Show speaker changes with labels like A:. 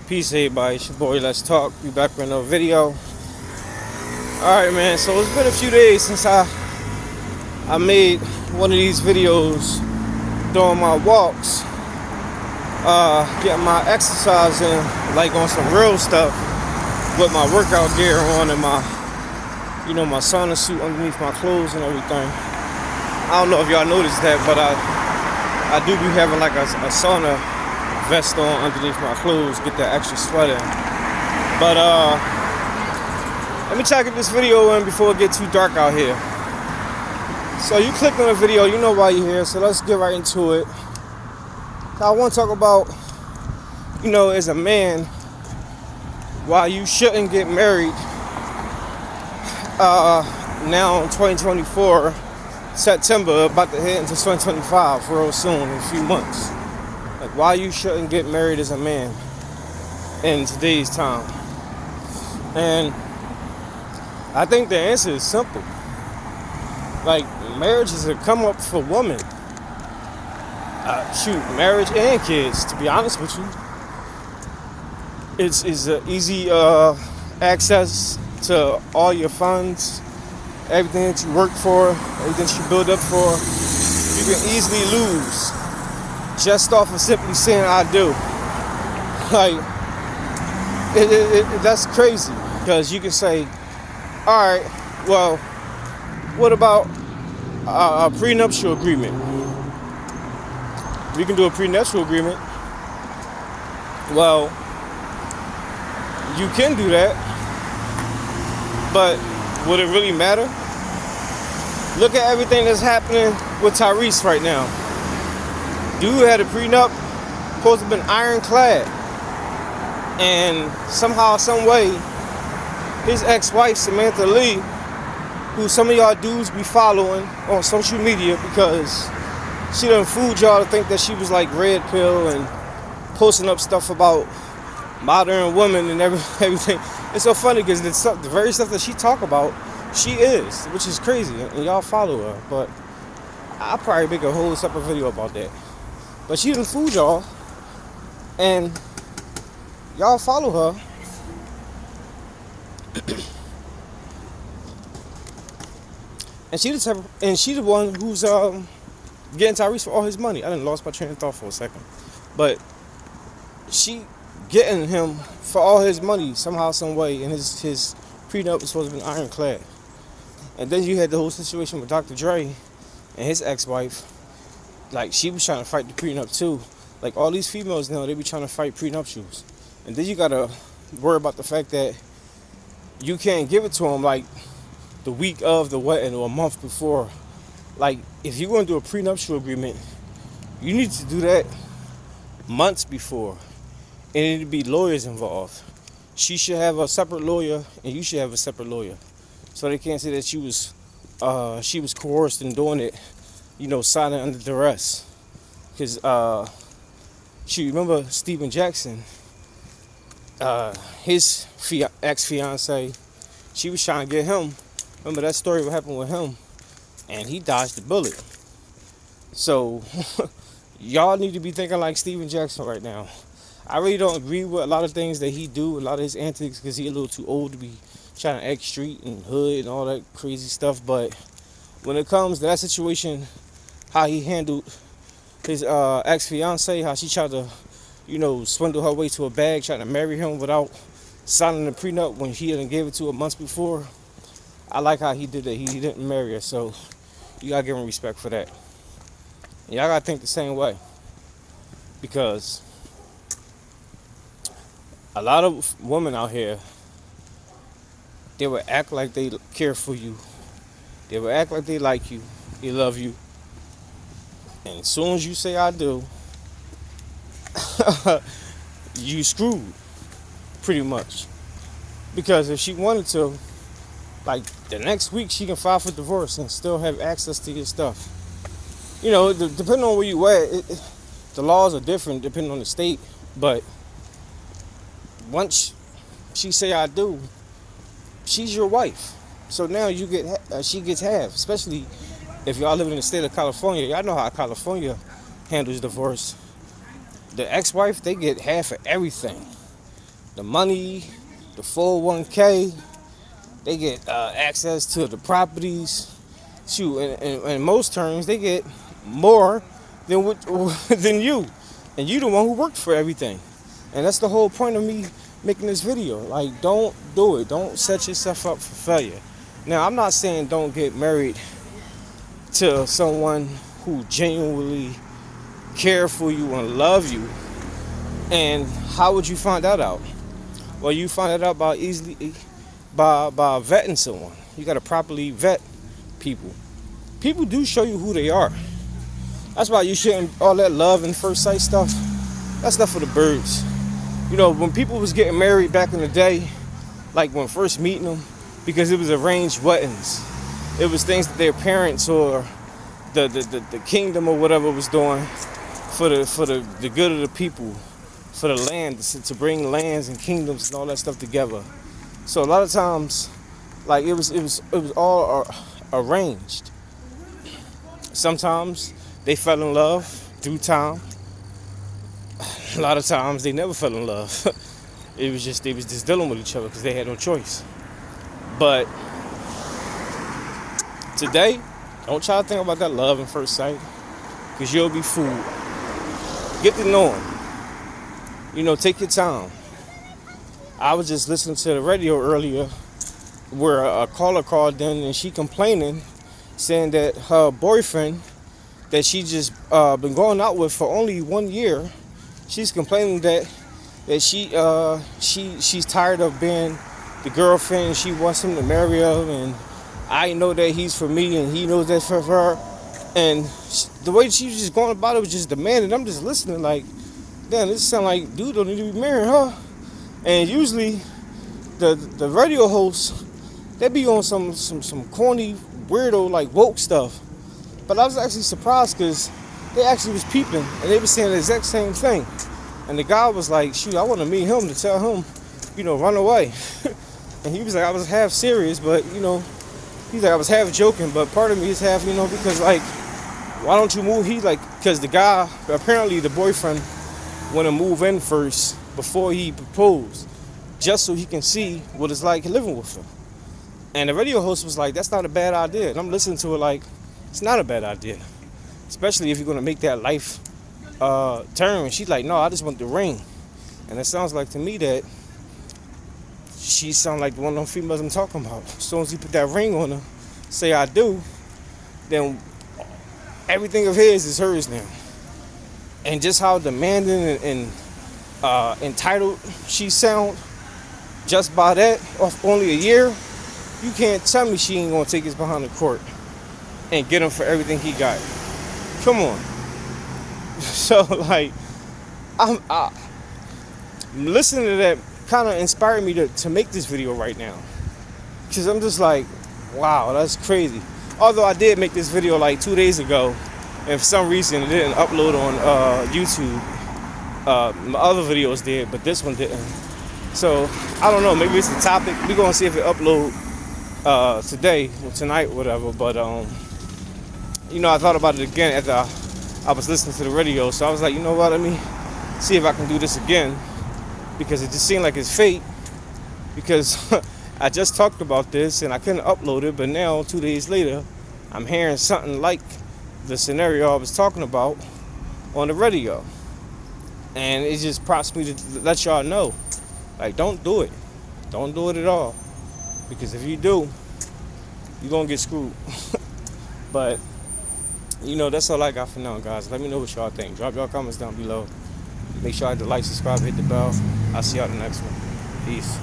A: Peace, everybody. It's your boy, Let's Talk. Be back with another video. Alright, man. So it's been a few days since I made one of these videos during my walks. Getting my exercise in, like on some real stuff with my workout gear on and my sauna suit underneath my clothes and everything. I don't know if y'all noticed that, but I do be having like a sauna vest on underneath my clothes, get that extra sweat in. But let me try to get this video in before it gets too dark out here. So you click on the video, you know why you're here, so let's get right into it. I want to talk about, as a man, why you shouldn't get married now in 2024, September, about to head into 2025 real soon, in a few months. Like, why you shouldn't get married as a man in today's time. And I think the answer is simple. Like, marriage is a come up for women. Marriage and kids, to be honest with you. It's an easy access to all your funds, everything that you work for, everything that you build up for. You can easily lose just off of simply saying I do. Like, that's crazy, because you can say, all right, well, what about a prenuptial agreement? We can do a prenuptial agreement. Well, you can do that, but would it really matter? Look at everything that's happening with Tyrese right now. Dude had a prenup, supposed to have been ironclad. And somehow, some way, his ex-wife, Samantha Lee, who some of y'all dudes be following on social media because she done fooled y'all to think that she was like red pill and posting up stuff about modern women and everything. It's so funny because the very stuff that she talk about, she is, which is crazy, and y'all follow her. But I'll probably make a whole separate video about that. But she done fooled y'all, and y'all follow her. And she the one who's getting Tyrese for all his money. I done lost my train of thought for a second. But she getting him for all his money somehow, some way, and his prenup was supposed to be ironclad. And then you had the whole situation with Dr. Dre and his ex-wife. Like, she was trying to fight the prenup too. Like, all these females now, they be trying to fight prenuptials. And then you gotta worry about the fact that you can't give it to them like the week of the wedding or a month before. Like, if you're gonna do a prenuptial agreement, you need to do that months before. And it need to be lawyers involved. She should have a separate lawyer, and you should have a separate lawyer. So they can't say that she was coerced in doing it, signing under duress. Because remember Steven Jackson, his ex-fiance, she was trying to get him. Remember that story, what happened with him? And he dodged the bullet. So y'all need to be thinking like Steven Jackson right now. I really don't agree with a lot of things that he do, a lot of his antics, because he's a little too old to be trying to act street and hood and all that crazy stuff. But when it comes to that situation, how he handled his ex-fiance, how she tried to, swindle her way to a bag, trying to marry him without signing the prenup when he hadn't gave it to her months before. I like how he did that. He didn't marry her, so you gotta give him respect for that. And y'all gotta think the same way, because a lot of women out here, they will act like they care for you. They will act like they like you, they love you. And as soon as you say I do, you screwed, pretty much. Because if she wanted to, like, the next week she can file for divorce and still have access to your stuff. Depending on where you at, the laws are different depending on the state. But once she say I do, she's your wife. So now she gets half. Especially if y'all live in the state of California. Y'all know how California handles divorce. The ex-wife, they get half of everything. the money, the 401k. They get access to the properties. Shoot, in most terms, they get more than than you, and you the one who worked for everything. And that's the whole point of me making this video. Like, don't do it. Don't set yourself up for failure. Now, I'm not saying don't get married to someone who genuinely care for you and love you. And how would you find that out? Well, you find it out by vetting someone. You got to properly vet people. People do show you who they are. That's why you shouldn't, all that love and first sight stuff, that's stuff for the birds. You know, when people was getting married back in the day, like when first meeting them, because it was arranged weddings. It was things that their parents or the kingdom or whatever was doing for the good of the people, for the land, to bring lands and kingdoms and all that stuff together. So a lot of times, like it was all arranged. Sometimes they fell in love through time. A lot of times they never fell in love. They was just dealing with each other because they had no choice. But today, don't try to think about that love at first sight, because you'll be fooled. Get to know him. You know, take your time. I was just listening to the radio earlier where a caller called in and she complaining, saying that her boyfriend that she just been going out with for only 1 year, she's complaining that she's tired of being the girlfriend. She wants him to marry her, and I know that he's for me and he knows that's for her. And the way she was just going about it was just demanding. I'm just listening like, damn, this sound like dude don't need to be marrying her. And usually the radio hosts, they be on some corny, weirdo, like woke stuff. But I was actually surprised because they actually was peeping and they were saying the exact same thing. And the guy was like, shoot, I want to meet him to tell him, you know, run away. And he was like, I was half serious, but, you know, he's like, I was half joking, but part of me is half, you know, because, like, why don't you move? He's like, because the guy, apparently the boyfriend, want to move in first before he proposed, just so he can see what it's like living with her. And the radio host was like, that's not a bad idea. And I'm listening to it like, it's not a bad idea, especially if you're going to make that life term. And she's like, no, I just want the ring. And it sounds like to me that she sounds like the one of them females I'm talking about. As soon as you put that ring on her, say I do, then everything of his is hers now. And just how demanding and entitled she sound, just by that, off only a year, you can't tell me she ain't gonna take his behind the court and get him for everything he got. Come on. So like, I'm listening to that kind of inspired me to make this video right now, because I'm just like, wow, that's crazy. Although I did make this video like 2 days ago, and for some reason it didn't upload on YouTube. My other videos did, but this one didn't. So I don't know, maybe it's the topic. We're gonna see if it upload today or tonight, whatever. But you know, I thought about it again after I was listening to the radio. So I was like, you know what, let me see if I can do this again, because it just seemed like it's fate, because I just talked about this and I couldn't upload it, but now 2 days later I'm hearing something like the scenario I was talking about on the radio. And it just prompts me to let y'all know, like, don't do it. Don't do it at all, because if you do, you're gonna get screwed. But you know, that's all I got for now, guys. Let me know what y'all think. Drop y'all comments down below. Make sure I hit the like, subscribe, hit the bell. I'll see y'all in the next one. Peace.